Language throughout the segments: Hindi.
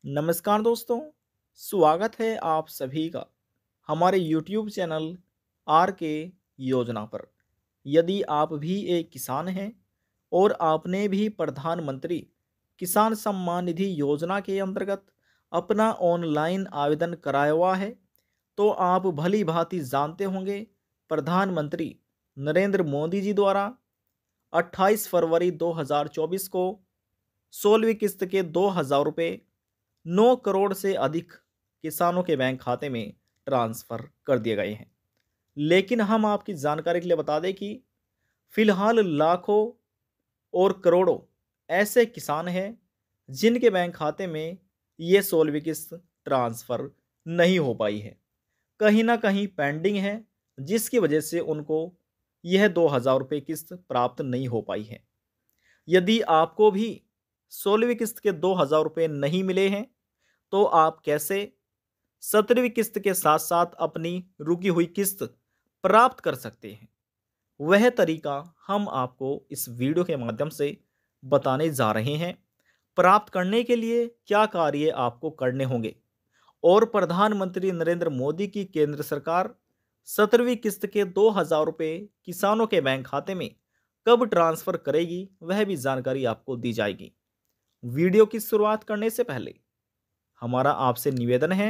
नमस्कार दोस्तों, स्वागत है आप सभी का हमारे YouTube चैनल आर के योजना पर। यदि आप भी एक किसान हैं और आपने भी प्रधानमंत्री किसान सम्मान निधि योजना के अंतर्गत अपना ऑनलाइन आवेदन कराया हुआ है, तो आप भली भांति जानते होंगे प्रधानमंत्री नरेंद्र मोदी जी द्वारा 28 फरवरी 2024 को 16वीं किस्त के 2,000 रुपये 9 करोड़ से अधिक किसानों के बैंक खाते में ट्रांसफ़र कर दिए गए हैं। लेकिन हम आपकी जानकारी के लिए बता दें कि फिलहाल लाखों और करोड़ों ऐसे किसान हैं जिनके बैंक खाते में ये 16वीं किस्त ट्रांसफ़र नहीं हो पाई है। कहीं ना कहीं पेंडिंग है, जिसकी वजह से उनको यह 2,000 रुपये किस्त प्राप्त नहीं हो पाई है। यदि आपको भी 16वीं किस्त के 2,000 रुपये नहीं मिले हैं, तो आप कैसे 17वीं किस्त के साथ साथ अपनी रुकी हुई किस्त प्राप्त कर सकते हैं, वह तरीका हम आपको इस वीडियो के माध्यम से बताने जा रहे हैं। प्राप्त करने के लिए क्या कार्य आपको करने होंगे और प्रधानमंत्री नरेंद्र मोदी की केंद्र सरकार 17वीं किस्त के 2,000 रुपये किसानों के बैंक खाते में कब ट्रांसफ़र करेगी, वह भी जानकारी आपको दी जाएगी। वीडियो की शुरुआत करने से पहले हमारा आपसे निवेदन है,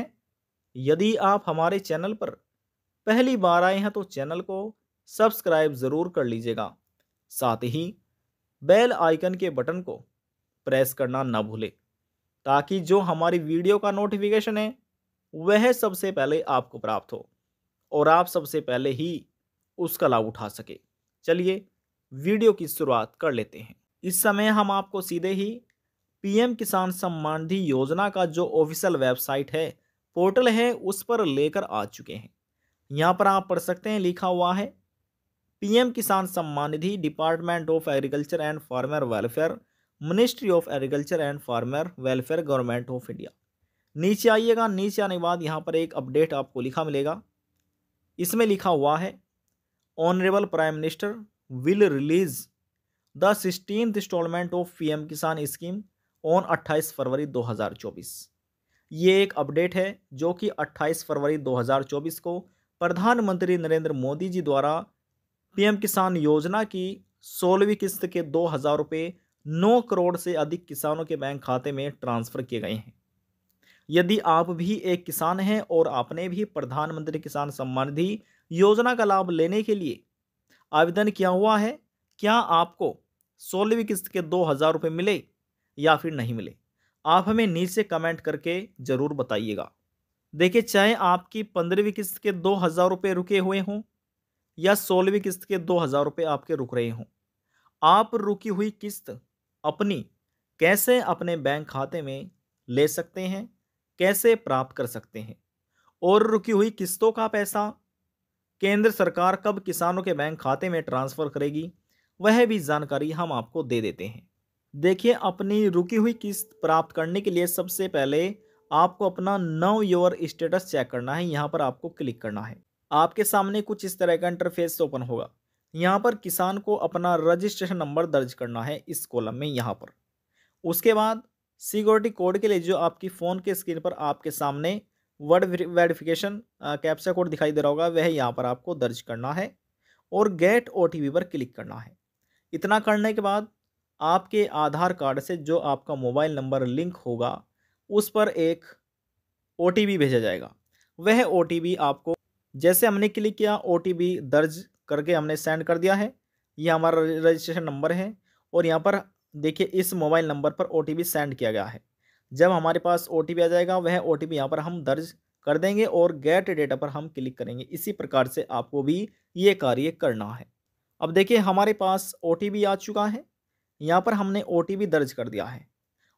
यदि आप हमारे चैनल पर पहली बार आए हैं तो चैनल को सब्सक्राइब ज़रूर कर लीजिएगा। साथ ही बेल आइकन के बटन को प्रेस करना ना भूलें, ताकि जो हमारी वीडियो का नोटिफिकेशन है वह सबसे पहले आपको प्राप्त हो और आप सबसे पहले ही उसका लाभ उठा सके। चलिए वीडियो की शुरुआत कर लेते हैं। इस समय हम आपको सीधे ही पीएम किसान सम्मान निधि योजना का जो ऑफिशियल वेबसाइट है, पोर्टल है, उस पर लेकर आ चुके हैं। यहाँ पर आप पढ़ सकते हैं, लिखा हुआ है PM Kisan Samman Nidhi, department of agriculture and farmer welfare, ministry of agriculture and farmer welfare, government of India. नीचे आइएगा, नीचे आने के बाद यहाँ पर एक अपडेट आपको लिखा मिलेगा। इसमें लिखा हुआ है honourable prime minister will release the 16th instalment of PM Kisan scheme on 28 February 2024। ये एक अपडेट है जो कि 28 फरवरी 2024 को प्रधानमंत्री नरेंद्र मोदी जी द्वारा पीएम किसान योजना की 16वीं किस्त के 2,000 रुपये 9 करोड़ से अधिक किसानों के बैंक खाते में ट्रांसफ़र किए गए हैं। यदि आप भी एक किसान हैं और आपने भी प्रधानमंत्री किसान सम्मान निधि योजना का लाभ लेने के लिए आवेदन किया हुआ है, क्या आपको 16वीं किस्त के 2,000 रुपये मिले या फिर नहीं मिले, आप हमें नीचे कमेंट करके ज़रूर बताइएगा। देखिए, चाहे आपकी 15वीं किस्त के 2,000 रुपये रुके हुए हों या 16वीं किस्त के 2,000 रुपये आपके रुक रहे हों, आप रुकी हुई किस्त अपनी कैसे अपने बैंक खाते में ले सकते हैं, कैसे प्राप्त कर सकते हैं, और रुकी हुई किस्तों का पैसा केंद्र सरकार कब किसानों के बैंक खाते में ट्रांसफ़र करेगी, वह भी जानकारी हम आपको दे देते हैं। देखिए, अपनी रुकी हुई किस्त प्राप्त करने के लिए सबसे पहले आपको अपना नाउ योर स्टेटस चेक करना है। यहाँ पर आपको क्लिक करना है। आपके सामने कुछ इस तरह का इंटरफेस ओपन होगा। यहाँ पर किसान को अपना रजिस्ट्रेशन नंबर दर्ज करना है इस कॉलम में। यहाँ पर उसके बाद सिक्योरिटी कोड के लिए जो आपकी फ़ोन के स्क्रीन पर आपके सामने वर्ड वेरिफिकेशन कैप्चा कोड दिखाई दे रहा होगा, वह यहाँ पर आपको दर्ज करना है और गेट ओटीपी पर क्लिक करना है। इतना करने के बाद आपके आधार कार्ड से जो आपका मोबाइल नंबर लिंक होगा, उस पर एक ओटीपी भेजा जाएगा। वह ओटीपी आपको, जैसे हमने क्लिक किया, ओटीपी दर्ज करके हमने सेंड कर दिया है। ये हमारा रजिस्ट्रेशन नंबर है और यहाँ पर देखिए इस मोबाइल नंबर पर ओटीपी सेंड किया गया है। जब हमारे पास ओटीपी आ जाएगा, वह ओटीपी यहाँ पर हम दर्ज कर देंगे और गेट डेटा पर हम क्लिक करेंगे। इसी प्रकार से आपको भी ये कार्य करना है। अब देखिए, हमारे पास ओटीपी आ चुका है। यहाँ पर हमने ओटीपी दर्ज कर दिया है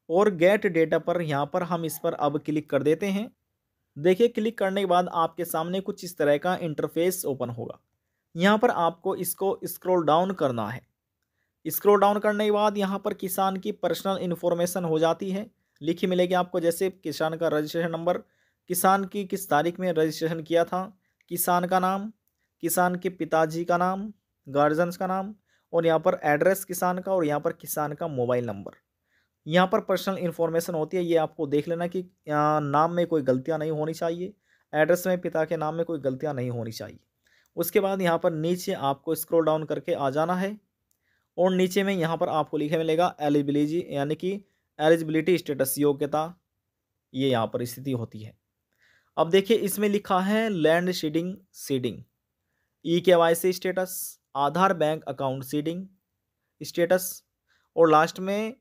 और गेट डेटा पर यहाँ पर हम इस पर अब क्लिक कर देते हैं। देखिए, क्लिक करने के बाद आपके सामने कुछ इस तरह का इंटरफेस ओपन होगा। यहाँ पर आपको इसको स्क्रॉल डाउन करना है। स्क्रॉल डाउन करने के बाद यहाँ पर किसान की पर्सनल इन्फॉर्मेशन हो जाती है, लिखी मिलेगी आपको, जैसे किसान का रजिस्ट्रेशन नंबर, किसान की किस तारीख में रजिस्ट्रेशन किया था, किसान का नाम, किसान के पिताजी का नाम, गार्जियंस का नाम, और यहाँ पर एड्रेस किसान का, और यहाँ पर किसान का मोबाइल नंबर। यहाँ पर पर्सनल इन्फॉर्मेशन होती है, ये आपको देख लेना कि नाम में कोई गलतियाँ नहीं होनी चाहिए, एड्रेस में पिता के नाम में कोई गलतियाँ नहीं होनी चाहिए। उसके बाद यहाँ पर नीचे आपको स्क्रॉल डाउन करके आ जाना है और नीचे में यहाँ पर आपको लिखे मिलेगा एलिजिबिलिटी, यानी कि एलिजिबिलिटी स्टेटस, योग्यता, ये यहाँ पर स्थिति होती है। अब देखिए इसमें लिखा है land seeding seeding, e-KYC status, Aadhaar bank account seeding status और लास्ट में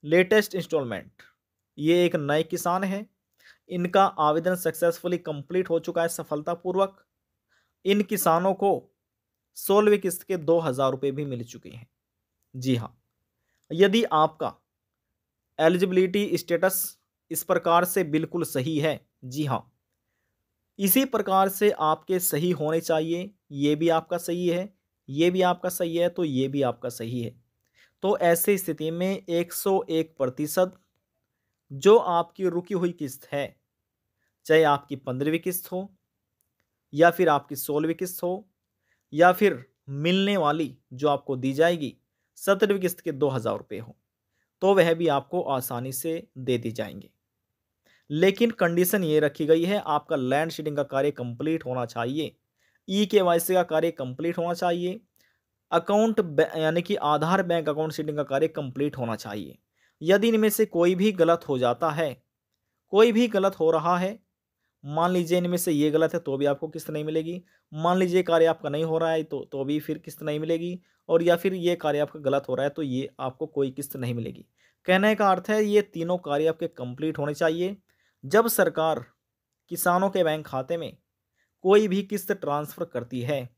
लेटेस्ट इंस्टॉलमेंट। ये एक नए किसान है, इनका आवेदन सक्सेसफुली कंप्लीट हो चुका है सफलतापूर्वक। इन किसानों को 16वीं किस्त के 2000 रुपये भी मिल चुके हैं। जी हाँ, यदि आपका एलिजिबिलिटी स्टेटस इस प्रकार से बिल्कुल सही है, जी हाँ, इसी प्रकार से आपके सही होने चाहिए, ये भी आपका सही है, ये भी आपका सही है, तो ये भी आपका सही है। तो ऐसी स्थिति में 101% जो आपकी रुकी हुई किस्त है, चाहे आपकी 15वीं किस्त हो या फिर आपकी 16वीं किस्त हो या फिर मिलने वाली जो आपको दी जाएगी 17वीं किस्त के 2000 रुपये हो, तो वह भी आपको आसानी से दे दी जाएंगे। लेकिन कंडीशन ये रखी गई है, आपका लैंड सीडिंग का कार्य कंप्लीट होना चाहिए, ई-केवाईसी का कार्य कंप्लीट होना चाहिए, यानी कि आधार बैंक अकाउंट सीडिंग का कार्य कंप्लीट होना चाहिए। यदि इनमें से कोई भी गलत हो जाता है, कोई भी गलत हो रहा है, मान लीजिए इनमें से ये गलत है तो भी आपको किस्त नहीं मिलेगी, मान लीजिए कार्य आपका नहीं हो रहा है तो भी फिर किस्त नहीं मिलेगी, और या फिर ये कार्य आपका गलत हो रहा है तो ये आपको कोई किस्त नहीं मिलेगी। कहने का अर्थ है ये तीनों कार्य आपके कंप्लीट होने चाहिए। जब सरकार किसानों के बैंक खाते में कोई भी किस्त ट्रांसफ़र करती है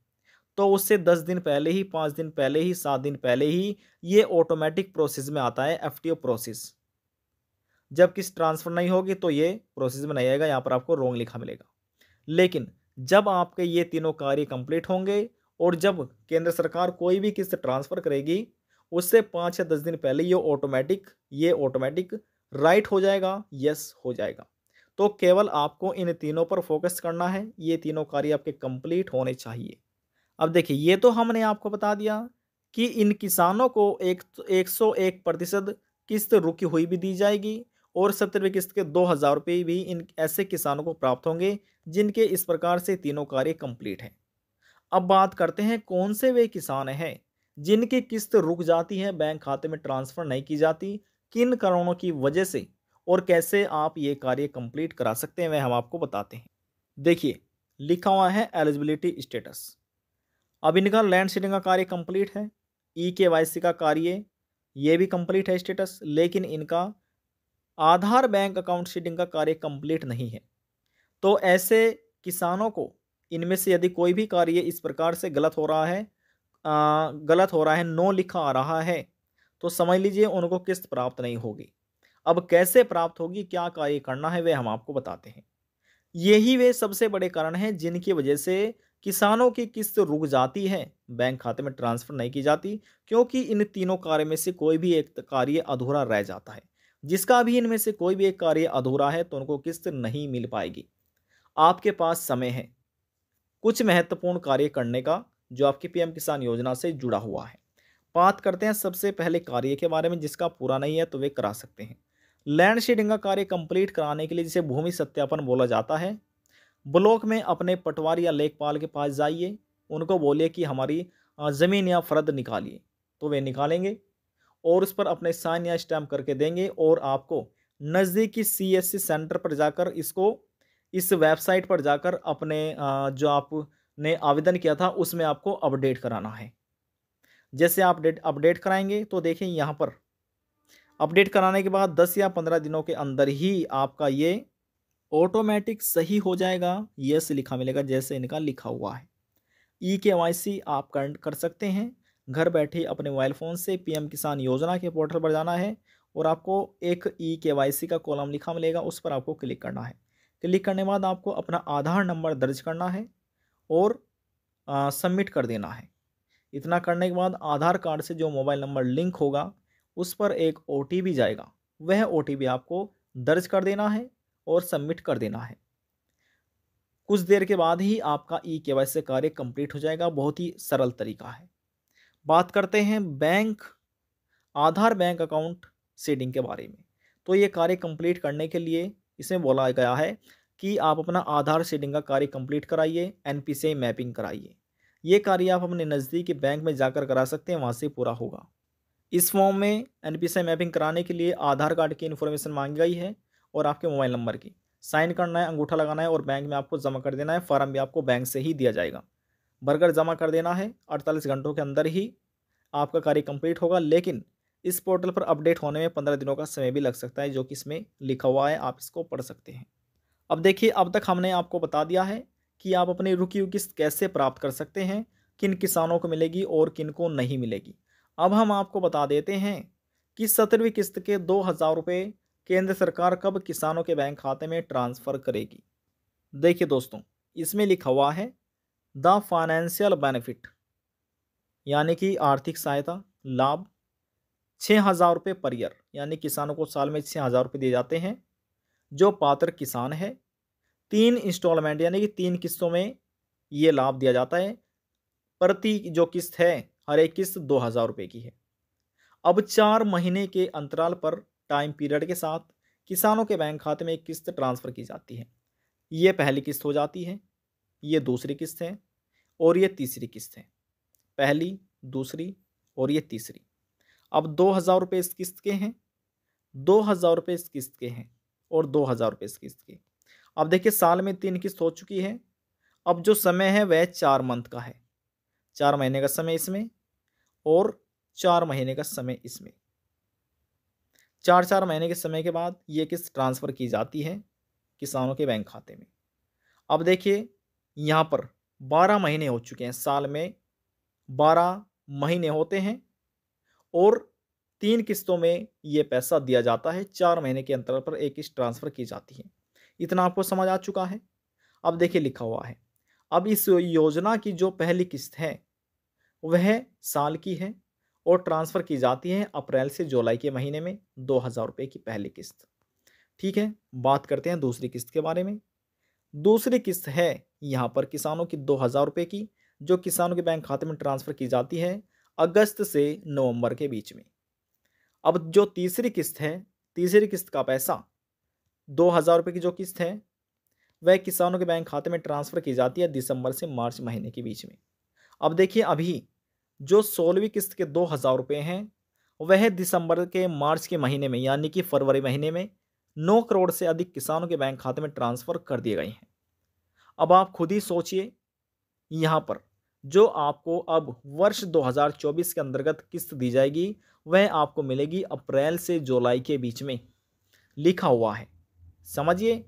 तो उससे 10 दिन पहले ही, 5 दिन पहले ही, 7 दिन पहले ही ये ऑटोमेटिक प्रोसेस में आता है, एफटीओ प्रोसेस। जब किस्त ट्रांसफ़र नहीं होगी तो ये प्रोसेस में नहीं आएगा, यहाँ पर आपको रॉन्ग लिखा मिलेगा। लेकिन जब आपके ये तीनों कार्य कंप्लीट होंगे और जब केंद्र सरकार कोई भी किस्त ट्रांसफ़र करेगी उससे 5 या 10 दिन पहले ये ऑटोमेटिक राइट हो जाएगा, यस हो जाएगा। तो केवल आपको इन तीनों पर फोकस करना है, ये तीनों कार्य आपके कंप्लीट होने चाहिए। अब देखिए ये तो हमने आपको बता दिया कि इन किसानों को 101% किस्त रुकी हुई भी दी जाएगी और 17वीं किस्त के 2000 रुपये भी इन ऐसे किसानों को प्राप्त होंगे जिनके इस प्रकार से तीनों कार्य कंप्लीट हैं। अब बात करते हैं कौन से वे किसान हैं जिनकी किस्त रुक जाती है, बैंक खाते में ट्रांसफ़र नहीं की जाती, किन कारणों की वजह से और कैसे आप ये कार्य कंप्लीट करा सकते हैं, वह हम आपको बताते हैं। देखिए लिखा हुआ है एलिजिबिलिटी स्टेटस। अब इनका लैंड सीडिंग का कार्य कंप्लीट है, ई-केवाईसी का कार्य ये भी कंप्लीट है स्टेटस, लेकिन इनका आधार बैंक अकाउंट सीडिंग का कार्य कंप्लीट नहीं है। तो ऐसे किसानों को इनमें से यदि कोई भी कार्य इस प्रकार से गलत हो रहा है, नो लिखा आ रहा है, तो समझ लीजिए उनको किस्त प्राप्त नहीं होगी। अब कैसे प्राप्त होगी, क्या कार्य करना है, वे हम आपको बताते हैं। यही वे सबसे बड़े कारण हैं जिनकी वजह से किसानों की किस्त रुक जाती है, बैंक खाते में ट्रांसफर नहीं की जाती, क्योंकि इन तीनों कार्य में से कोई भी एक कार्य अधूरा रह जाता है। जिसका भी इनमें से कोई भी एक कार्य अधूरा है तो उनको किस्त नहीं मिल पाएगी। आपके पास समय है कुछ महत्वपूर्ण कार्य करने का जो आपकी पीएम किसान योजना से जुड़ा हुआ है। बात करते हैं सबसे पहले कार्य के बारे में, जिसका पूरा नहीं है तो वे करा सकते हैं। लैंड शेडिंग का कार्य कंप्लीट कराने के लिए जिसे भूमि सत्यापन बोला जाता है, ब्लॉक में अपने पटवारी या लेखपाल के पास जाइए, उनको बोलिए कि हमारी ज़मीन या फ़र्द निकालिए, तो वे निकालेंगे और उस पर अपने साइन या स्टैम्प करके देंगे और आपको नज़दीकी सीएससी सेंटर पर जाकर इस वेबसाइट पर जाकर अपने जो आपने आवेदन किया था उसमें आपको अपडेट कराना है। जैसे आप अपडेट कराएंगे तो देखें यहाँ पर अपडेट कराने के बाद 10 या 15 दिनों के अंदर ही आपका ये ऑटोमेटिक सही हो जाएगा, यस लिखा मिलेगा जैसे इनका लिखा हुआ है। ई-केवाईसी आप कर सकते हैं घर बैठे अपने मोबाइल फ़ोन से। पीएम किसान योजना के पोर्टल पर जाना है और आपको एक ई-केवाईसी का कॉलम लिखा मिलेगा, उस पर आपको क्लिक करना है। क्लिक करने के बाद आपको अपना आधार नंबर दर्ज करना है और सबमिट कर देना है। इतना करने के बाद आधार कार्ड से जो मोबाइल नंबर लिंक होगा उस पर एक ओटीपी जाएगा, वह ओटीपी आपको दर्ज कर देना है और सबमिट कर देना है। कुछ देर के बाद ही आपका ई-केवाईसी कार्य कंप्लीट हो जाएगा। बहुत ही सरल तरीका है। बात करते हैं आधार बैंक अकाउंट सीडिंग के बारे में। तो ये कार्य कंप्लीट करने के लिए इसमें बोला गया है कि आप अपना आधार सीडिंग का कार्य कंप्लीट कराइए, एनपीसीआई मैपिंग कराइए। ये कार्य आप अपने नज़दीकी बैंक में जाकर करा सकते हैं, वहाँ से पूरा होगा। इस फॉर्म में एनपीसीआई मैपिंग कराने के लिए आधार कार्ड की इन्फॉर्मेशन मांगी गई है और आपके मोबाइल नंबर की। साइन करना है, अंगूठा लगाना है और बैंक में आपको जमा कर देना है। फॉर्म भी आपको बैंक से ही दिया जाएगा, भरकर जमा कर देना है। 48 घंटों के अंदर ही आपका कार्य कंप्लीट होगा, लेकिन इस पोर्टल पर अपडेट होने में 15 दिनों का समय भी लग सकता है, जो कि इसमें लिखा हुआ है, आप इसको पढ़ सकते हैं। अब देखिए, अब तक हमने आपको बता दिया है कि आप अपनी रुकी हुई किस्त कैसे प्राप्त कर सकते हैं, किन किसानों को मिलेगी और किन को नहीं मिलेगी। अब हम आपको बता देते हैं कि 17वीं किस्त के 2000 रुपये केंद्र सरकार कब किसानों के बैंक खाते में ट्रांसफ़र करेगी। देखिए दोस्तों, इसमें लिखा हुआ है द फाइनेंशियल बेनिफिट, यानी कि आर्थिक सहायता लाभ 6000 रुपये पर ईयर, यानी किसानों को साल में 6000 रुपये दिए जाते हैं। जो पात्र किसान है, 3 इंस्टॉलमेंट यानी कि 3 किस्तों में ये लाभ दिया जाता है। प्रति जो किस्त है, हर एक किस्त 2000 रुपये की है। अब 4 महीने के अंतराल पर टाइम पीरियड के साथ किसानों के बैंक खाते में एक किस्त ट्रांसफ़र की जाती है। ये पहली किस्त हो जाती है, ये दूसरी किस्त है और ये तीसरी किस्त है। पहली, दूसरी और ये तीसरी। अब 2000 रुपये इस किस्त के हैं, 2000 रुपये इस किस्त के हैं और 2000 रुपये इस किस्त के। अब देखिए, साल में 3 किस्त हो चुकी है। अब जो समय है वह 4 मंथ का है, 4 महीने का समय इसमें और 4 महीने का समय इसमें। 4-4 महीने के समय के बाद ये किस्त ट्रांसफ़र की जाती है किसानों के बैंक खाते में। अब देखिए, यहाँ पर 12 महीने हो चुके हैं, साल में 12 महीने होते हैं और 3 किस्तों में ये पैसा दिया जाता है। 4 महीने के अंतराल पर एक किस्त ट्रांसफ़र की जाती है। इतना आपको समझ आ चुका है। अब देखिए, लिखा हुआ है, अब इस योजना की जो पहली किस्त है वह साल की है और ट्रांसफ़र की जाती है अप्रैल से जुलाई के महीने में 2000 रुपये की पहली किस्त। ठीक है, बात करते हैं दूसरी किस्त के बारे में। दूसरी किस्त है यहाँ पर किसानों की 2000 रुपये की, जो किसानों के बैंक खाते में ट्रांसफ़र की जाती है अगस्त से नवंबर के बीच में। अब जो तीसरी किस्त है, तीसरी किस्त का पैसा 2000 रुपये की जो किस्त है वह किसानों के बैंक खाते में ट्रांसफ़र की जाती है दिसंबर से मार्च महीने के बीच में। अब देखिए, अभी जो 16वीं किस्त के 2000 रुपये हैं वह दिसंबर के मार्च के महीने में, यानी कि फरवरी महीने में 9 करोड़ से अधिक किसानों के बैंक खाते में ट्रांसफ़र कर दिए गए हैं। अब आप खुद ही सोचिए, यहाँ पर जो आपको अब वर्ष 2024 के अंतर्गत किस्त दी जाएगी वह आपको मिलेगी अप्रैल से जुलाई के बीच में, लिखा हुआ है। समझिए,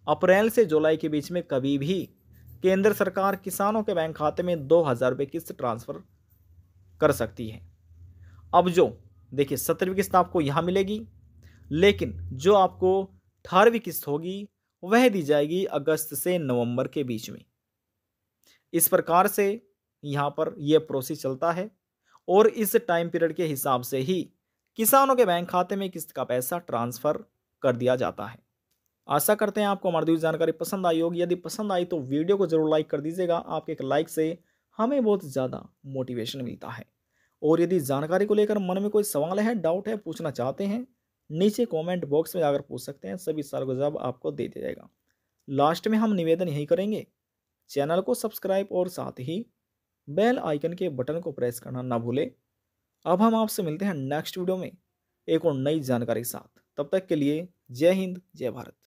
अप्रैल से जुलाई के बीच में कभी भी केंद्र सरकार किसानों के बैंक खाते में 2000 रुपये किस्त ट्रांसफ़र कर सकती है। अब जो देखिए 17वीं किस्त आपको यहाँ मिलेगी, लेकिन जो आपको 18वीं किस्त होगी वह दी जाएगी अगस्त से नवंबर के बीच में। इस प्रकार से यहाँ पर यह प्रोसेस चलता है और इस टाइम पीरियड के हिसाब से ही किसानों के बैंक खाते में किस्त का पैसा ट्रांसफ़र कर दिया जाता है। आशा करते हैं आपको हमारी दी जानकारी पसंद आई होगी। यदि पसंद आई तो वीडियो को ज़रूर लाइक कर दीजिएगा। आपके एक लाइक से हमें बहुत ज़्यादा मोटिवेशन मिलता है। और यदि जानकारी को लेकर मन में कोई सवाल है, डाउट है, पूछना चाहते हैं, नीचे कमेंट बॉक्स में जाकर पूछ सकते हैं। सभी सवालों का जवाब आपको दे दिया जाएगा। लास्ट में हम निवेदन यही करेंगे, चैनल को सब्सक्राइब और साथ ही बेल आइकन के बटन को प्रेस करना ना भूलें। अब हम आपसे मिलते हैं नेक्स्ट वीडियो में एक और नई जानकारी के साथ। तब तक के लिए जय हिंद, जय भारत।